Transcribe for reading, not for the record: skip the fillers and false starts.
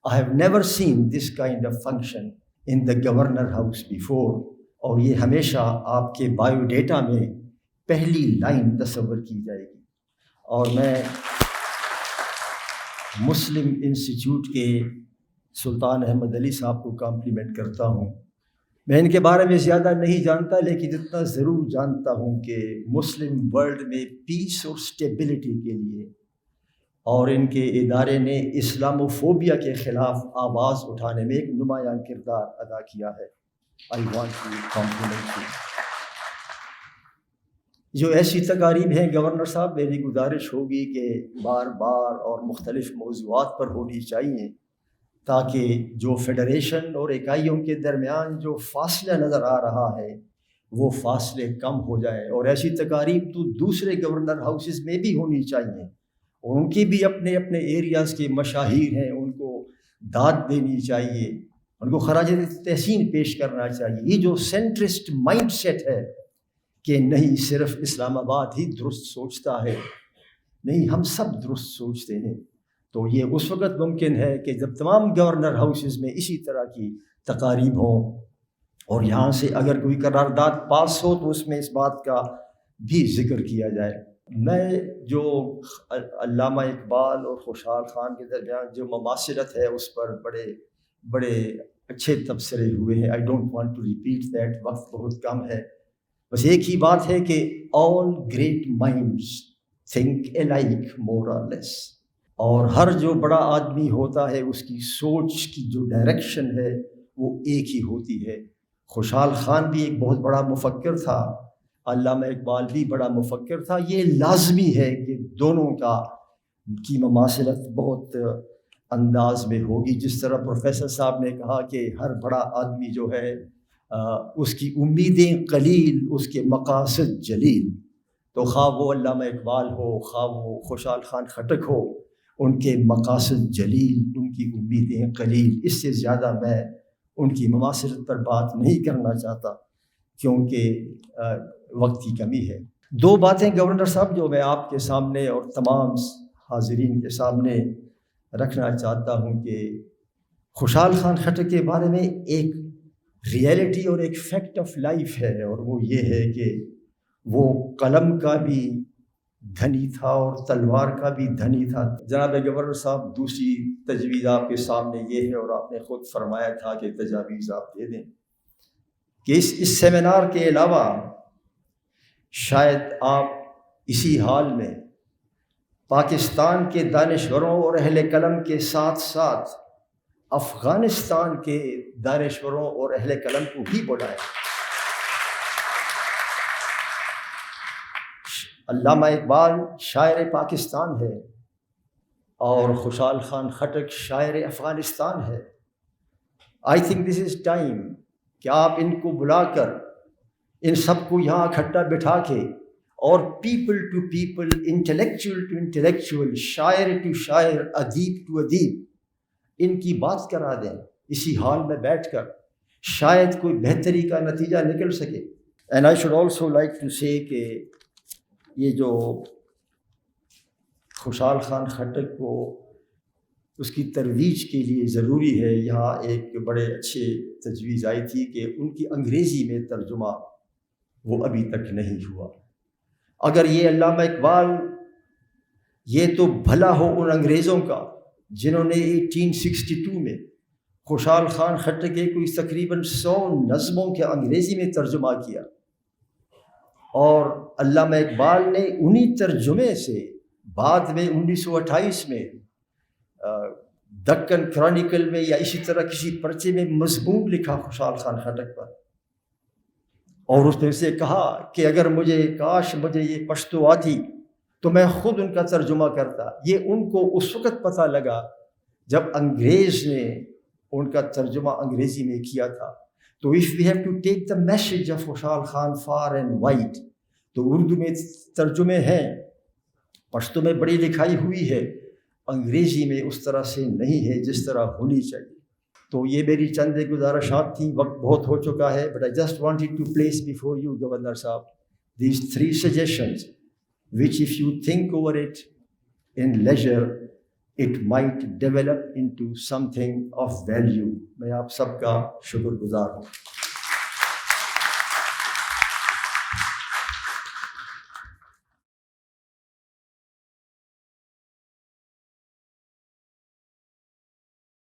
I have never seen this kind of function in the governor house before. اور یہ ہمیشہ آپ کے بایو ڈیٹا میں پہلی لائن تصور کی جائے گی. اور میں مسلم انسٹیٹیوٹ کے سلطان احمد علی صاحب کو کمپلیمنٹ کرتا ہوں. میں ان کے بارے میں زیادہ نہیں جانتا، لیکن اتنا ضرور جانتا ہوں کہ مسلم ورلڈ میں پیس اور اسٹیبلٹی کے لیے اور ان کے ادارے نے اسلاموفوبیا کے خلاف آواز اٹھانے میں ایک نمایاں کردار ادا کیا ہے. I want to compliment you. جو ایسی تقاریب ہیں گورنر صاحب، میری گزارش ہوگی کہ بار بار اور مختلف موضوعات پر ہونی چاہیے، تاکہ جو فیڈریشن اور اکائیوں کے درمیان جو فاصلہ نظر آ رہا ہے وہ فاصلے کم ہو جائیں. اور ایسی تقاریب تو دوسرے گورنر ہاؤسز میں بھی ہونی چاہیے، اور ان کی بھی اپنے اپنے ایریاز کے مشاہیر ہیں، ان کو داد دینی چاہیے، ان کو خراج تحسین پیش کرنا چاہیے. یہ جو سینٹرسٹ مائنڈ سیٹ ہے کہ نہیں صرف اسلام آباد ہی درست سوچتا ہے، نہیں ہم سب درست سوچتے ہیں، تو یہ اس وقت ممکن ہے کہ جب تمام گورنر ہاؤسز میں اسی طرح کی تقاریب ہوں، اور یہاں سے اگر کوئی قرارداد پاس ہو تو اس میں اس بات کا بھی ذکر کیا جائے. میں جو علامہ اقبال اور خوشحال خان کے درمیان جو مماثلت ہے اس پر بڑے اچھے تبصرے ہوئے ہیں. I don't want to repeat that, وقت بہت کم ہے. بس ایک ہی بات ہے کہ all great minds think alike more or less. اور ہر جو بڑا آدمی ہوتا ہے اس کی سوچ کی جو ڈائریکشن ہے وہ ایک ہی ہوتی ہے. خوشحال خان بھی ایک بہت بڑا مفکر تھا، علامہ اقبال بھی بڑا مفکر تھا. یہ لازمی ہے کہ دونوں کی مماثلت بہت انداز میں ہوگی. جس طرح پروفیسر صاحب نے کہا کہ ہر بڑا آدمی جو ہے اس کی امیدیں قلیل، اس کے مقاصد جلیل. تو خواہ وہ علامہ اقبال ہو، خواہ وہ خوشحال خان خٹک ہو، ان کے مقاصد جلیل، ان کی امیدیں قلیل. اس سے زیادہ میں ان کی مماثلت پر بات نہیں کرنا چاہتا کیونکہ وقت کی کمی ہے. دو باتیں گورنر صاحب جو میں آپ کے سامنے اور تمام حاضرین کے سامنے رکھنا چاہتا ہوں کہ خوشحال خان خٹک کے بارے میں ایک ریئلٹی اور ایک فیکٹ آف لائف ہے، اور وہ یہ ہے کہ وہ قلم کا بھی دھنی تھا اور تلوار کا بھی دھنی تھا. جناب گورنر صاحب، دوسری تجویز آپ کے سامنے یہ ہے، اور آپ نے خود فرمایا تھا کہ تجاویز آپ دے دیں، کہ اس سیمینار کے علاوہ شاید آپ اسی حال میں پاکستان کے دانشوروں اور اہل قلم کے ساتھ ساتھ افغانستان کے دانشوروں اور اہل قلم کو بھی بلائیں. علامہ اقبال شاعر پاکستان ہے اور خوشحال خان خٹک شاعر افغانستان ہے. I think this is time کہ آپ ان کو بلا کر ان سب کو یہاں اکٹھا بٹھا کے اور people to people, intellectual to intellectual, شاعر ٹو شاعر، ادیب ٹو ادیب، ان کی بات کرا دیں اسی حال میں بیٹھ کر. شاید کوئی بہتری کا نتیجہ نکل سکے. And I should also like to say کہ یہ جو خوشحال خان خٹک کو اس کی ترویج کے لیے ضروری ہے، یہاں ایک بڑے اچھے تجویز آئی تھی کہ ان کی انگریزی میں ترجمہ وہ ابھی تک نہیں ہوا. اگر یہ علامہ اقبال، یہ تو بھلا ہو ان انگریزوں کا جنہوں نے 1862 میں خوشحال خان خٹک کے کوئی تقریباً 100 نظموں کے انگریزی میں ترجمہ کیا، اور علامہ اقبال نے انہی ترجمے سے بعد میں 1928 میں دکن کرانیکل میں یا اسی طرح کسی پرچے میں مضمون لکھا خوشحال خان خٹک پر، اور اس نے اسے کہا کہ اگر کاش مجھے یہ پشتو آتی تو میں خود ان کا ترجمہ کرتا. یہ ان کو اس وقت پتہ لگا جب انگریز نے ان کا ترجمہ انگریزی میں کیا تھا. تو if we have to take the message of Khushal Khan far and wide، تو اردو میں ترجمے ہیں، پشتو میں بڑی لکھائی ہوئی ہے، انگریزی میں اس طرح سے نہیں ہے جس طرح ہونی چاہیے. تو یہ میری چند گزارشات تھیں، وقت بہت ہو چکا ہے. But I just wanted to place before you, Governor صاحب, these 3 suggestions which if you think over it in leisure it might develop into something of value. میں آپ سب کا شکر گزار ہوں.